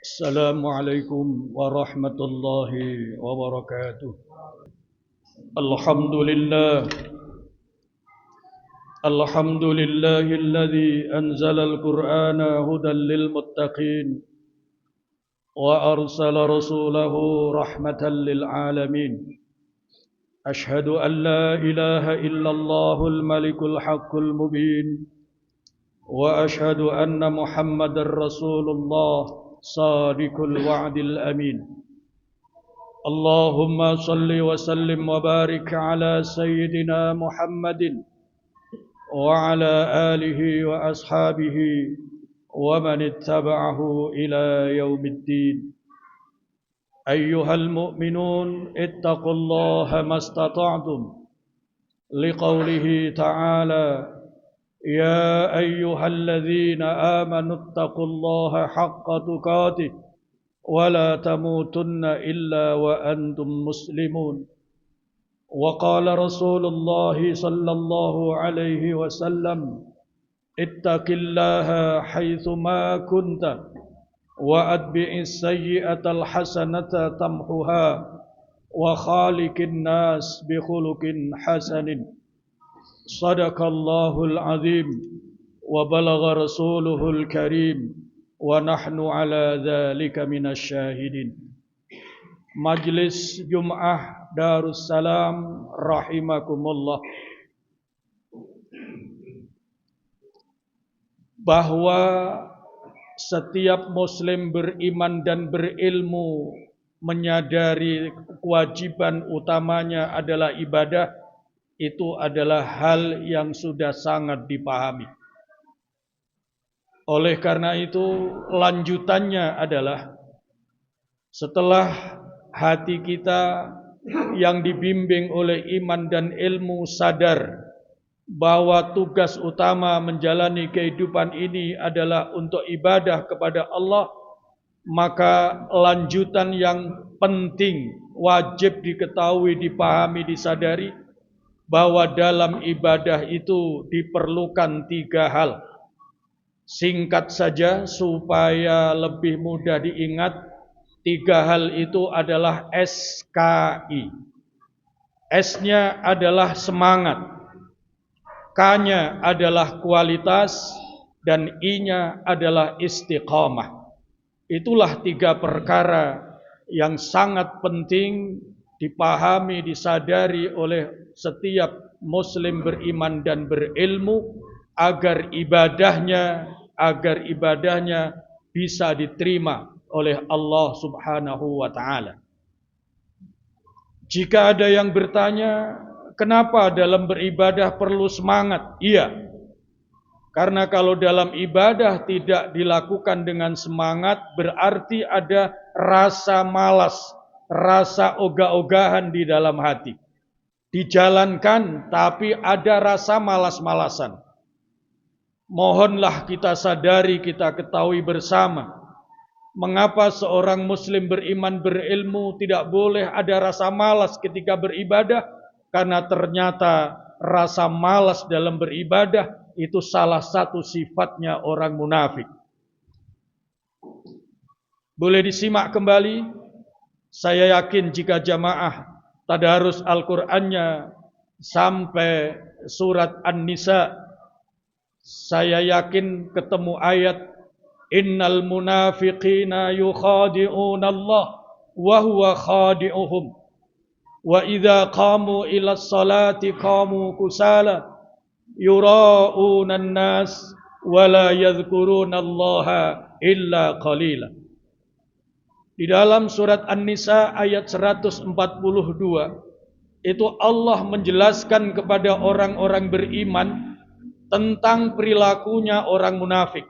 السلام عليكم ورحمة الله وبركاته. الحمد لله الحمد لله الذي أنزل القرآن هدى للمتقين وأرسل رسوله رحمة للعالمين. أشهد أن لا إله إلا الله الملك الحق المبين، وأشهد أن محمد رسول الله صادق الوعد الأمين. اللهم صل وسلم وبارك على سيدنا محمد وعلى آله وأصحابه ومن اتبعه إلى يوم الدين. أيها المؤمنون اتقوا الله ما استطعتم، لقوله تعالى: يا أيها الذين آمنوا اتقوا الله حق تقاته ولا تموتن إلا وأنتم مسلمون. وقال رسول الله صلى الله عليه وسلم: اتق الله حيثما كنت وأتبع السيئة الحسنة تمحها وخالق الناس بخلق حسن. صدق الله العظيم وبلغ رسوله الكريم ونحن على ذلك من الشاهدين. Majlis Jum'ah Darussalam rahimakumullah. Bahwa setiap muslim beriman dan berilmu menyadari kewajiban utamanya adalah ibadah, itu adalah hal yang sudah sangat dipahami. Oleh karena itu, lanjutannya adalah setelah hati kita yang dibimbing oleh iman dan ilmu sadar bahwa tugas utama menjalani kehidupan ini adalah untuk ibadah kepada Allah, maka lanjutan yang penting wajib diketahui, dipahami, disadari bahwa dalam ibadah itu diperlukan 3 hal. Singkat saja supaya lebih mudah diingat, 3 hal itu adalah SKI. S-nya adalah semangat, K-nya adalah kualitas, dan I-nya adalah istiqamah. Itulah 3 perkara yang sangat penting dipahami, disadari oleh setiap muslim beriman dan berilmu agar ibadahnya bisa diterima oleh Allah Subhanahu wa taala. Jika ada yang bertanya, kenapa dalam beribadah perlu semangat? Iya. Karena kalau dalam ibadah tidak dilakukan dengan semangat, berarti ada rasa malas, rasa ogah-ogahan di dalam hati. Dijalankan, tapi ada rasa malas-malasan. Mohonlah kita sadari, kita ketahui bersama, mengapa seorang muslim beriman berilmu tidak boleh ada rasa malas ketika beribadah? Karena ternyata rasa malas dalam beribadah itu salah satu sifatnya orang munafik. Boleh disimak kembali? Saya yakin jika jamaah tadarus Al-Qur'annya sampai surat An-Nisa, saya yakin ketemu ayat innal munafiqina yukhadi'una Allah wa huwa khadi'uhum wa idza qamu ila sholati qamu kusala yura'una an-nas wa la yadhkuruna Allah illa qalila. Di dalam surat An-Nisa ayat 142 itu Allah menjelaskan kepada orang-orang beriman tentang perilakunya orang munafik.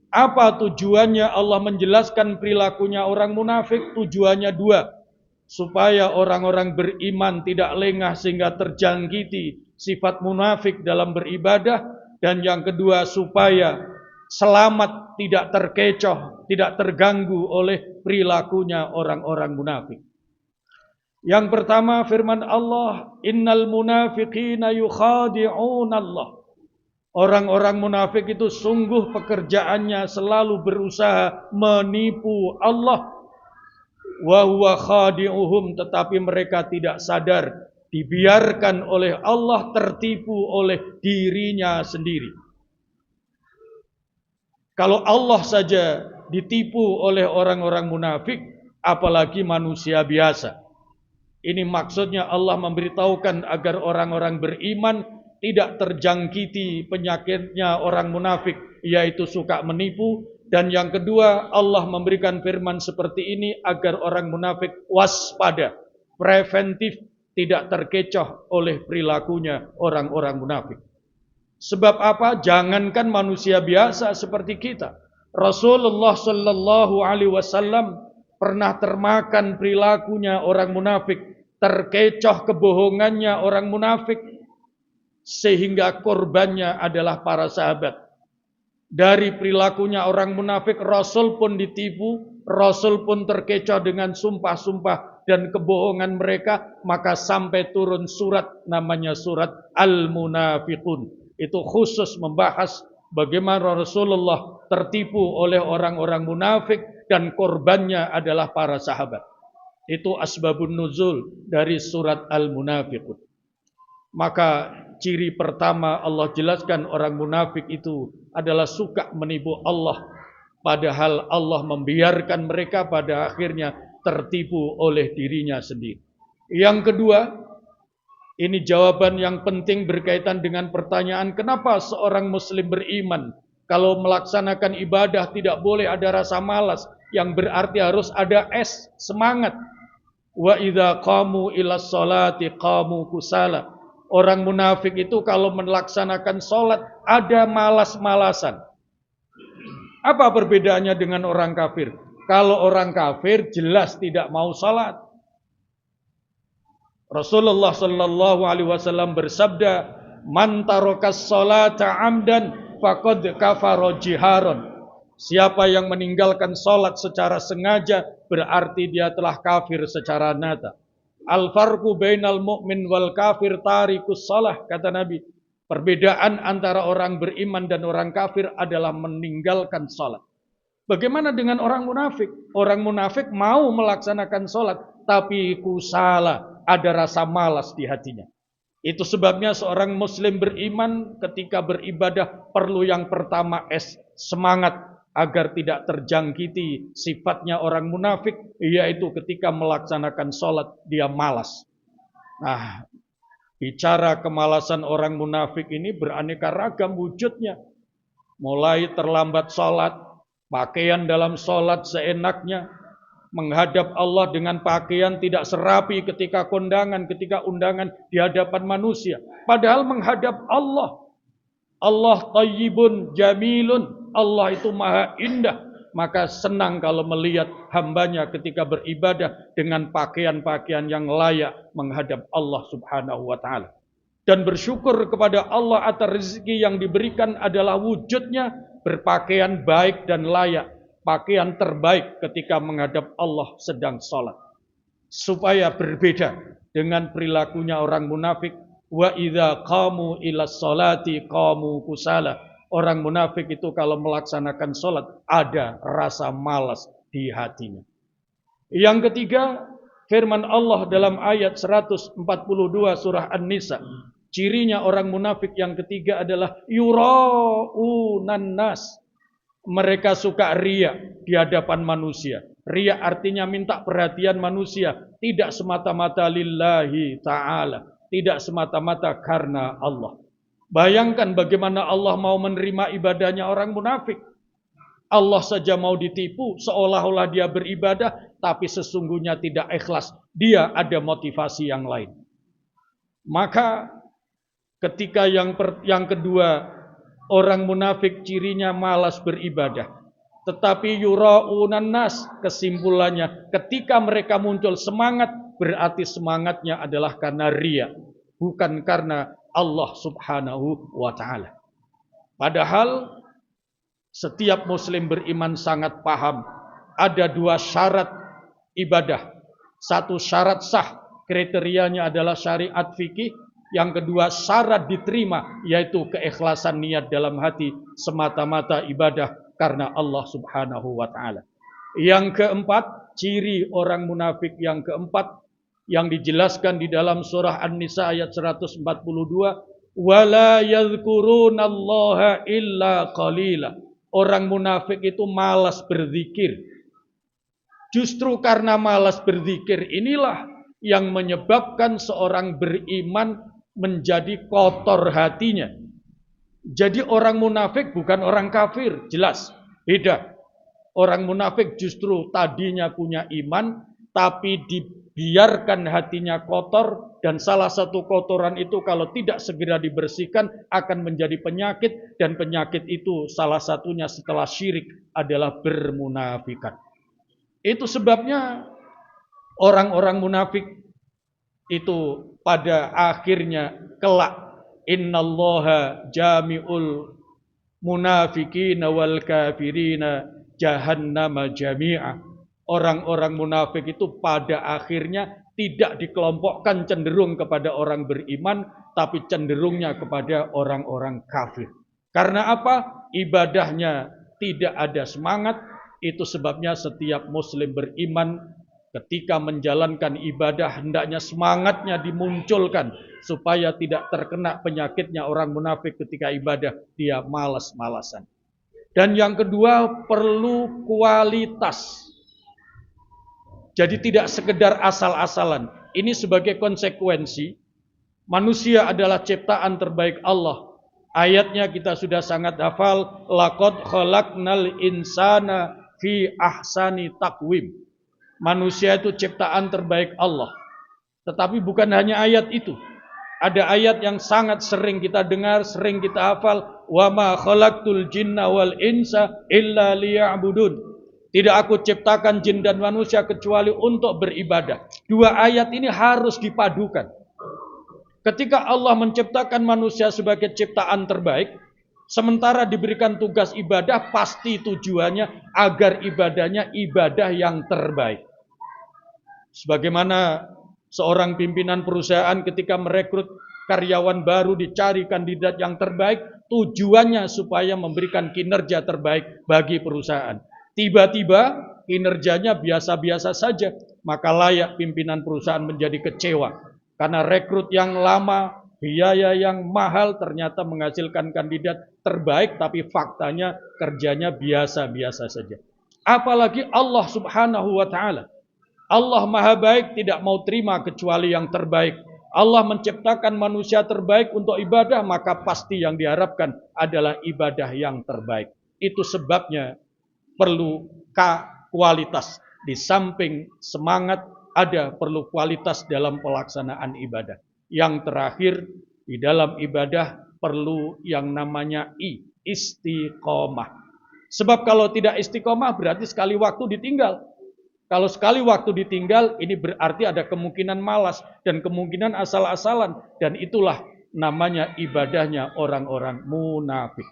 Apa tujuannya Allah menjelaskan perilakunya orang munafik? Tujuannya 2. Supaya orang-orang beriman tidak lengah sehingga terjangkiti sifat munafik dalam beribadah. Dan yang kedua, supaya selamat, tidak terkecoh, tidak terganggu oleh perilakunya orang-orang munafik. Yang pertama firman Allah, innal munafiqina yukhadi'una Allah. Orang-orang munafik itu sungguh pekerjaannya selalu berusaha menipu Allah. Wa huwa khadi'uhum, tetapi mereka tidak sadar, dibiarkan oleh Allah tertipu oleh dirinya sendiri. Kalau Allah saja ditipu oleh orang-orang munafik, apalagi manusia biasa. Ini maksudnya Allah memberitahukan agar orang-orang beriman tidak terjangkiti penyakitnya orang munafik, yaitu suka menipu. Dan yang kedua, Allah memberikan firman seperti ini agar orang munafik waspada, preventif, tidak terkecoh oleh perilakunya orang-orang munafik. Sebab apa? Jangankan manusia biasa seperti kita. Rasulullah Shallallahu Alaihi Wasallam pernah termakan perilakunya orang munafik, terkecoh kebohongannya orang munafik, sehingga korbannya adalah para sahabat. Dari perilakunya orang munafik, Rasul pun ditipu, Rasul pun terkecoh dengan sumpah-sumpah dan kebohongan mereka, maka sampai turun surat namanya surat Al-Munafiqun. Itu khusus membahas bagaimana Rasulullah tertipu oleh orang-orang munafik dan korbannya adalah para sahabat. Itu asbabun nuzul dari surat Al-Munafiqun. Maka ciri pertama Allah jelaskan orang munafik itu adalah suka menipu Allah, padahal Allah membiarkan mereka pada akhirnya tertipu oleh dirinya sendiri. Yang kedua, ini jawaban yang penting berkaitan dengan pertanyaan kenapa seorang muslim beriman kalau melaksanakan ibadah tidak boleh ada rasa malas, yang berarti harus ada semangat. Wa idza qamu ilas sholati qamu kusala. Orang munafik itu kalau melaksanakan sholat ada malas-malasan. Apa perbedaannya dengan orang kafir? Kalau orang kafir jelas tidak mau sholat. Rasulullah Shallallahu Alaihi Wasallam bersabda, "Man tarokas sholata amdan faqad kafaro jiharon." Siapa yang meninggalkan sholat secara sengaja berarti dia telah kafir secara nyata. Al-farqu bainal mu'min wal kafir tarikus shalah, kata Nabi. Perbedaan antara orang beriman dan orang kafir adalah meninggalkan sholat. Bagaimana dengan orang munafik? Orang munafik mau melaksanakan sholat, tapi kusala, ada rasa malas di hatinya. Itu sebabnya seorang muslim beriman ketika beribadah perlu yang pertama semangat agar tidak terjangkiti sifatnya orang munafik, yaitu ketika melaksanakan sholat dia malas. Nah, bicara kemalasan orang munafik ini beraneka ragam wujudnya. Mulai terlambat sholat, pakaian dalam sholat seenaknya, menghadap Allah dengan pakaian tidak serapi ketika kondangan, ketika undangan di hadapan manusia. Padahal menghadap Allah. Allah tayyibun jamilun. Allah itu maha indah. Maka senang kalau melihat hambanya ketika beribadah dengan pakaian-pakaian yang layak menghadap Allah subhanahu wa ta'ala. Dan bersyukur kepada Allah atas rezeki yang diberikan adalah wujudnya berpakaian baik dan layak. Pakaian terbaik ketika menghadap Allah sedang sholat. Supaya berbeda dengan perilakunya orang munafik. Wa idza qamu ilas sholati qamu kusala. Orang munafik itu kalau melaksanakan sholat ada rasa malas di hatinya. Yang ketiga, firman Allah dalam ayat 142 surah An-Nisa. Cirinya orang munafik yang ketiga adalah yura'unan nas. Mereka suka riya di hadapan manusia. Riya artinya minta perhatian manusia. Tidak semata-mata lillahi ta'ala. Tidak semata-mata karena Allah. Bayangkan bagaimana Allah mau menerima ibadahnya orang munafik. Allah saja mau ditipu seolah-olah dia beribadah. Tapi sesungguhnya tidak ikhlas. Dia ada motivasi yang lain. Maka ketika yang kedua, orang munafik cirinya malas beribadah. Tetapi yura'unan nas, kesimpulannya ketika mereka muncul semangat, berarti semangatnya adalah karena riya, bukan karena Allah subhanahu wa ta'ala. Padahal setiap muslim beriman sangat paham ada dua syarat ibadah. Satu syarat sah, kriterianya adalah syariat fikih. Yang kedua, syarat diterima yaitu keikhlasan niat dalam hati semata-mata ibadah karena Allah Subhanahu wa taala. Yang keempat, ciri orang munafik yang keempat yang dijelaskan di dalam surah An-Nisa ayat 142, wala yadhkurunallaha illa qalila. Orang munafik itu malas berzikir. Justru karena malas berzikir inilah yang menyebabkan seorang beriman menjadi kotor hatinya. Jadi orang munafik bukan orang kafir, jelas beda. Orang munafik justru tadinya punya iman, tapi dibiarkan hatinya kotor, dan salah satu kotoran itu kalau tidak segera dibersihkan akan menjadi penyakit, dan penyakit itu salah satunya setelah syirik adalah bermunafikan. Itu sebabnya orang-orang munafik itu pada akhirnya kelak innallaha jami'ul munafiqina wal kafirina jahannama jami'a. Orang-orang munafik itu pada akhirnya tidak dikelompokkan cenderung kepada orang beriman, tapi cenderungnya kepada orang-orang kafir. Karena apa? Ibadahnya tidak ada semangat. Itu sebabnya setiap muslim beriman ketika menjalankan ibadah hendaknya semangatnya dimunculkan supaya tidak terkena penyakitnya orang munafik ketika ibadah, dia malas-malasan. Dan yang kedua, perlu kualitas. Jadi tidak sekedar asal-asalan. Ini sebagai konsekuensi manusia adalah ciptaan terbaik Allah. Ayatnya kita sudah sangat hafal, laqad khalaqnal insana fi ahsani taqwim. Manusia itu ciptaan terbaik Allah. Tetapi bukan hanya ayat itu. Ada ayat yang sangat sering kita dengar, sering kita hafal, wa ma khalaqtul jinna wal insa illa liya'budun. Tidak aku ciptakan jin dan manusia kecuali untuk beribadah. Dua ayat ini harus dipadukan. Ketika Allah menciptakan manusia sebagai ciptaan terbaik, sementara diberikan tugas ibadah, pasti tujuannya agar ibadahnya ibadah yang terbaik. Sebagaimana seorang pimpinan perusahaan ketika merekrut karyawan baru dicari kandidat yang terbaik, tujuannya supaya memberikan kinerja terbaik bagi perusahaan. Tiba-tiba kinerjanya biasa-biasa saja, maka layak pimpinan perusahaan menjadi kecewa. Karena rekrut yang lama, biaya yang mahal ternyata menghasilkan kandidat terbaik, tapi faktanya kerjanya biasa-biasa saja. Apalagi Allah Subhanahu wa taala. Allah Maha Baik, tidak mau terima kecuali yang terbaik. Allah menciptakan manusia terbaik untuk ibadah, maka pasti yang diharapkan adalah ibadah yang terbaik. Itu sebabnya perlu kualitas. Di samping semangat, ada perlu kualitas dalam pelaksanaan ibadah. Yang terakhir, di dalam ibadah perlu yang namanya istiqomah. Sebab kalau tidak istiqomah berarti sekali waktu ditinggal. Kalau sekali waktu ditinggal, ini berarti ada kemungkinan malas dan kemungkinan asal-asalan. Dan itulah namanya ibadahnya orang-orang munafik.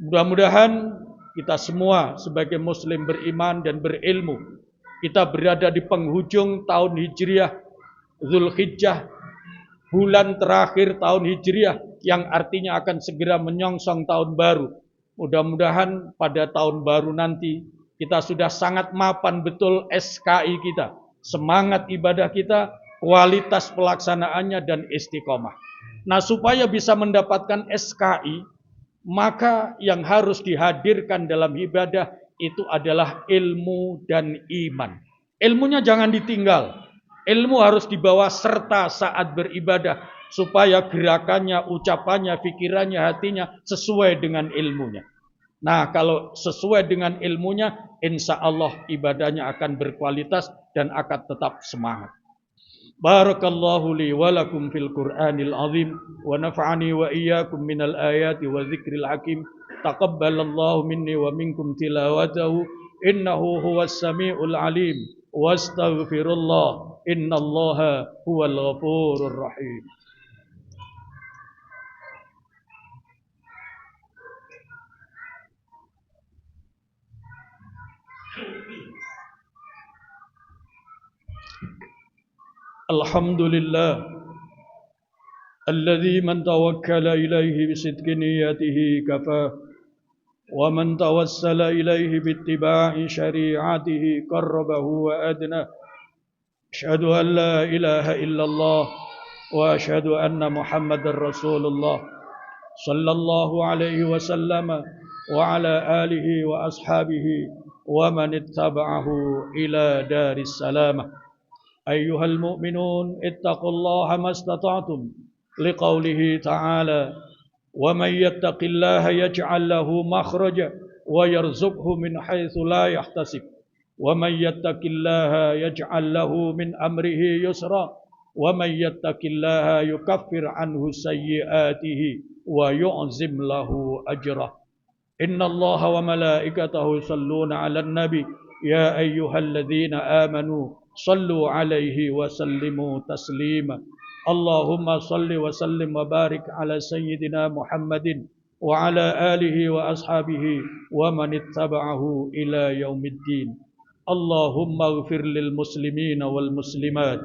Mudah-mudahan kita semua sebagai muslim beriman dan berilmu, kita berada di penghujung tahun Hijriah, Zulhijjah, bulan terakhir tahun Hijriah, yang artinya akan segera menyongsong tahun baru. Mudah-mudahan pada tahun baru nanti, kita sudah sangat mapan betul SKI kita, semangat ibadah kita, kualitas pelaksanaannya, dan istiqomah. Nah, supaya bisa mendapatkan SKI, maka yang harus dihadirkan dalam ibadah itu adalah ilmu dan iman. Ilmunya jangan ditinggal. Ilmu harus dibawa serta saat beribadah, supaya gerakannya, ucapannya, pikirannya, hatinya sesuai dengan ilmunya. Nah, kalau sesuai dengan ilmunya, insya Allah ibadahnya akan berkualitas dan akan tetap semangat. Barakallahu li wa lakum fil Qur'anil azim wa nafa'ani wa iyyakum minal ayati wa dzikril hakim. Taqabbalallahu minni wa minkum tilawatahu innahu huwas samiul alim. Wastaghfirullah innallaha huwal ghafurur rahim. Alhamdulillah, الذي من توكل إليه بصدق نيته كفاه ومن توسل إليه باتباع شريعته قربه وأدناه أشهد أن لا إله إلا الله وأشهد أن محمد رسول الله صلى الله عليه وسلم وعلى آله وأصحابه ومن اتبعه إلى دار السلامة. أيها المؤمنون اتقوا الله ما استطعتم لقوله تعالى ومن يتق الله يجعل له مخرجا ويرزقه من حيث لا يحتسب ومن يتق الله يجعل له من أمره يسرا ومن يتق الله يكفر عنه سيئاته ويعظم له أجره إن الله وملائكته يصلون على النبي يا أيها الذين آمنوا صلوا عليه وسلموا تسليما اللهم صل وسلم وبارك على سيدنا محمد وعلى آله وأصحابه ومن اتبعه إلى يوم الدين اللهم اغفر للمسلمين والمسلمات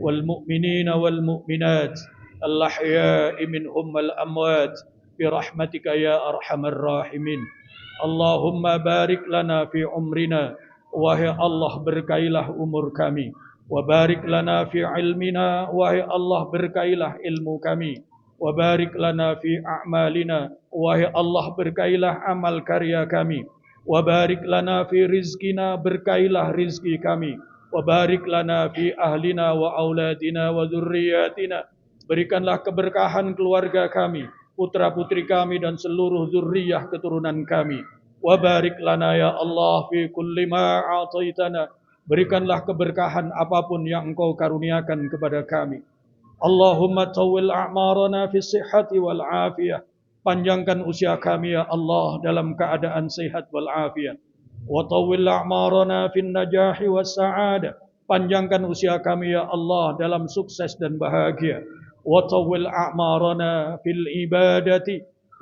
والمؤمنين والمؤمنات الأحياء منهم والأموات برحمتك يا أرحم الراحمين اللهم barik lana fi umrina wahai Allah berkailah umur kami wa barik lana fi ilmina wahai Allah berkailah ilmu kami wa barik lana fi a'malina wahai Allah berkailah amal karya kami wa barik lana fi rizqina berkailah rizki kami wa barik lana fi ahlina wa auladina wa dzurriyyatina berikanlah keberkahan keluarga kami putra-putri kami dan seluruh zurriyah keturunan kami. Wa barik lana ya Allah fi kulli ma a'taitana. Berikanlah keberkahan apapun yang Engkau karuniakan kepada kami. Allahumma tawil a'marana fi sihhati wal afiyah. Panjangkan usia kami ya Allah dalam keadaan sehat wal afiyah. Wa tawil a'marana fin najahi was sa'adah. Panjangkan usia kami ya Allah dalam sukses dan bahagia. وطول أعمارنا في العبادة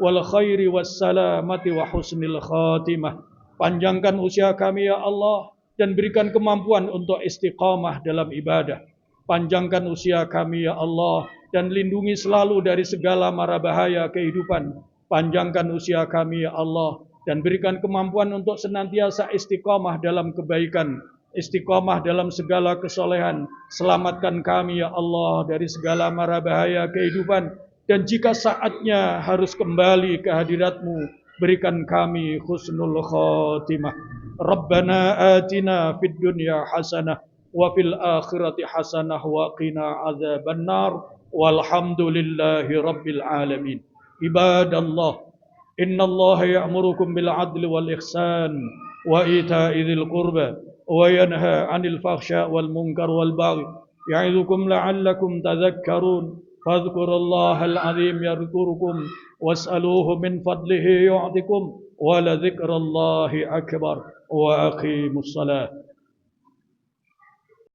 والخير والسلامة وحسن الخاتمة. Panjangkan usia kami ya Allah dan berikan kemampuan untuk istiqamah dalam ibadah. Panjangkan usia kami ya Allah dan lindungi selalu dari segala mara bahaya kehidupan. Panjangkan usia kami ya Allah dan berikan kemampuan untuk senantiasa istiqamah dalam kebaikan. Istiqamah dalam segala kesolehan. Selamatkan kami ya Allah dari segala mara bahaya kehidupan. Dan jika saatnya harus kembali ke hadirat-Mu, berikan kami husnul khatimah. Rabbana atina fid dunya hasanah wa fil akhirati hasanah wa qina adzabannar. Walhamdulillahi rabbil alamin. Ibadallah, innallaha ya'murukum bil adli wal ihsan wa ita'i dzil qurba وينهى عن الفحشاء والمنكر والبغي يعظكم لعلكم تذكرون فاذكروا الله العظيم يذكركم واسألوه من فضله يعطكم ولذكر الله أكبر وأقيموا الصلاة